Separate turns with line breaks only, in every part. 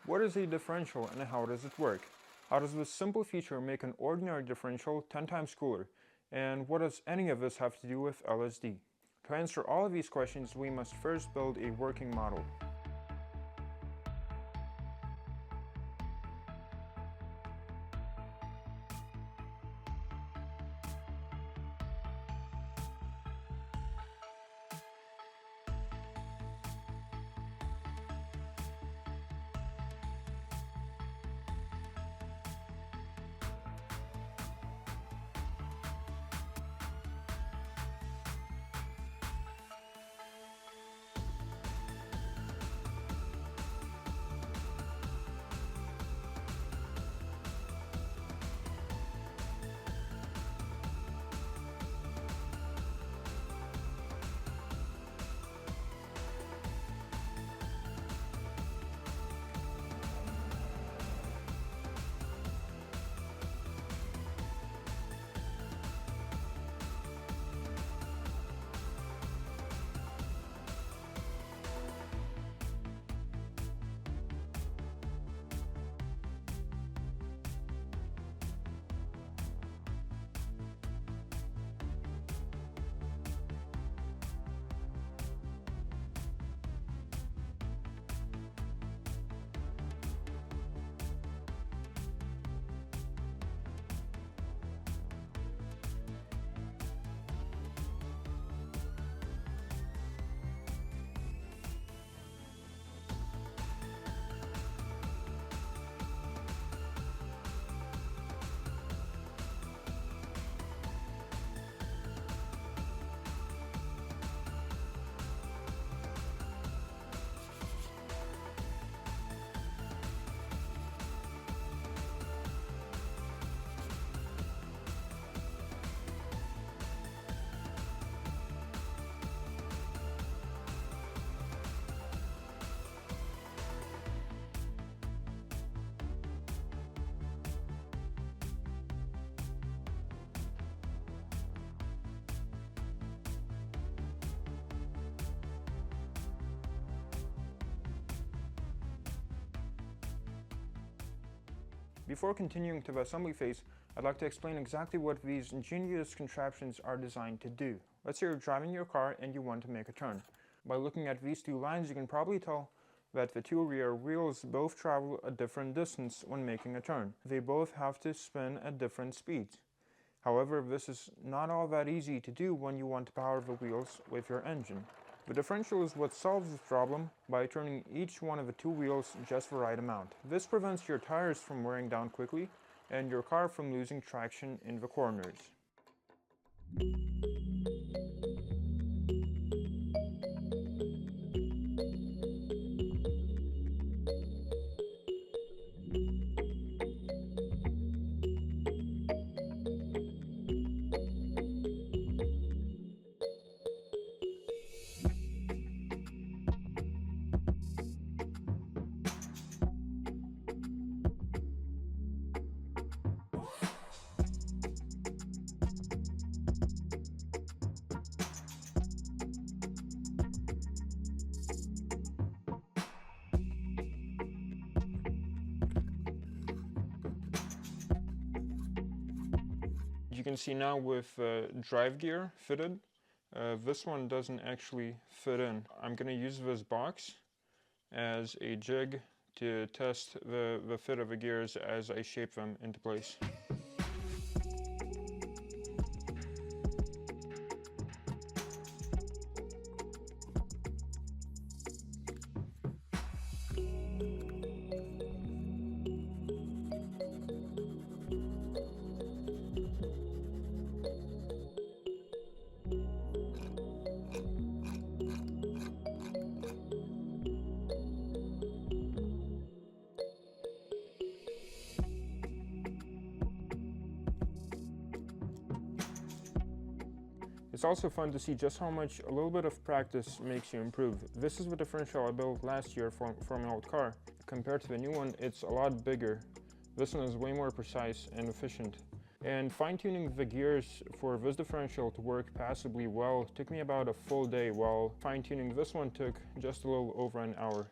What is a differential and how does it work? How does this simple feature make an ordinary differential 10 times cooler? And what does any of this have to do with LSD? To answer all of these questions, we must first build a working model. Before continuing to the assembly phase, I'd like to explain exactly what these ingenious contraptions are designed to do. Let's say you're driving your car and you want to make a turn. By looking at these two lines, you can probably tell that the two rear wheels both travel a different distance when making a turn. They both have to spin at different speeds. However, this is not all that easy to do when you want to power the wheels with your engine. The differential is what solves this problem by turning each one of the two wheels just the right amount. This prevents your tires from wearing down quickly and your car from losing traction in the corners. You can see now with drive gear fitted, this one doesn't actually fit in. I'm going to use this box as a jig to test the fit of the gears as I shape them into place. It's also fun to see just how much a little bit of practice makes you improve. This is the differential I built last year for my old car. Compared to the new one, it's a lot bigger. This one is way more precise and efficient. And fine-tuning the gears for this differential to work passably well took me about a full day, while fine-tuning this one took just a little over an hour.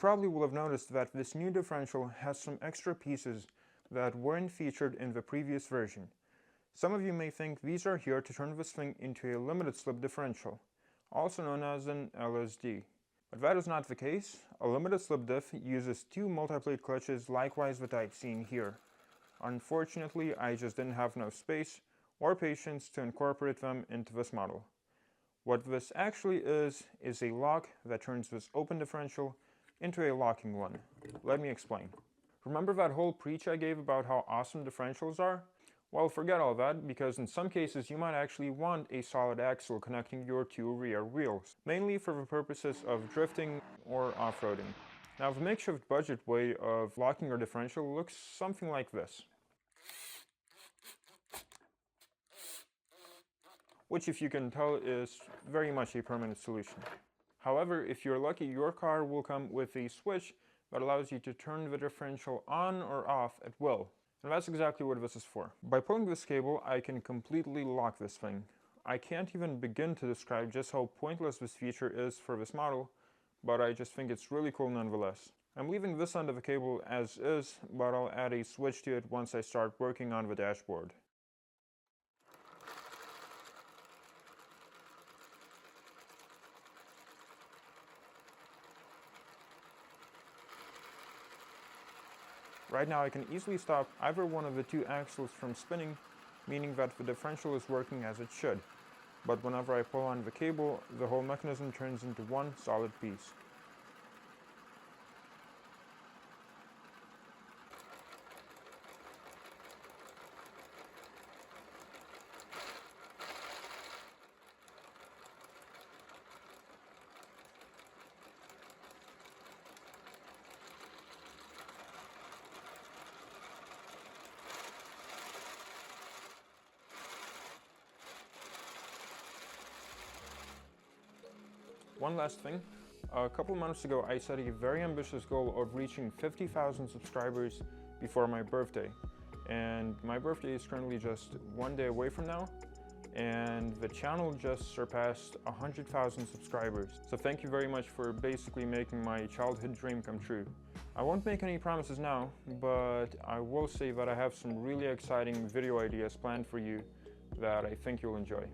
probably will have noticed that this new differential has some extra pieces that weren't featured in the previous version. Some of you may think these are here to turn this thing into a limited slip differential, also known as an LSD. But that is not the case. A limited slip diff uses two multi-plate clutches likewise that I've seen here. Unfortunately, I just didn't have enough space or patience to incorporate them into this model. What this actually is a lock that turns this open differential into a locking one. Let me explain. Remember that whole preach I gave about how awesome differentials are? Well, forget all that, because in some cases you might actually want a solid axle connecting your two rear wheels, mainly for the purposes of drifting or off-roading. Now, the makeshift budget way of locking your differential looks something like this, which, if you can tell, is very much a permanent solution. However, if you're lucky, your car will come with a switch that allows you to turn the differential on or off at will. And that's exactly what this is for. By pulling this cable, I can completely lock this thing. I can't even begin to describe just how pointless this feature is for this model, but I just think it's really cool nonetheless. I'm leaving this end of the cable as is, but I'll add a switch to it once I start working on the dashboard. Right now I can easily stop either one of the two axles from spinning, meaning that the differential is working as it should. But whenever I pull on the cable, the whole mechanism turns into one solid piece. One last thing. A couple months ago I set a very ambitious goal of reaching 50,000 subscribers before my birthday. And my birthday is currently just one day away from now, and the channel just surpassed 100,000 subscribers. So thank you very much for basically making my childhood dream come true. I won't make any promises now, but I will say that I have some really exciting video ideas planned for you that I think you'll enjoy.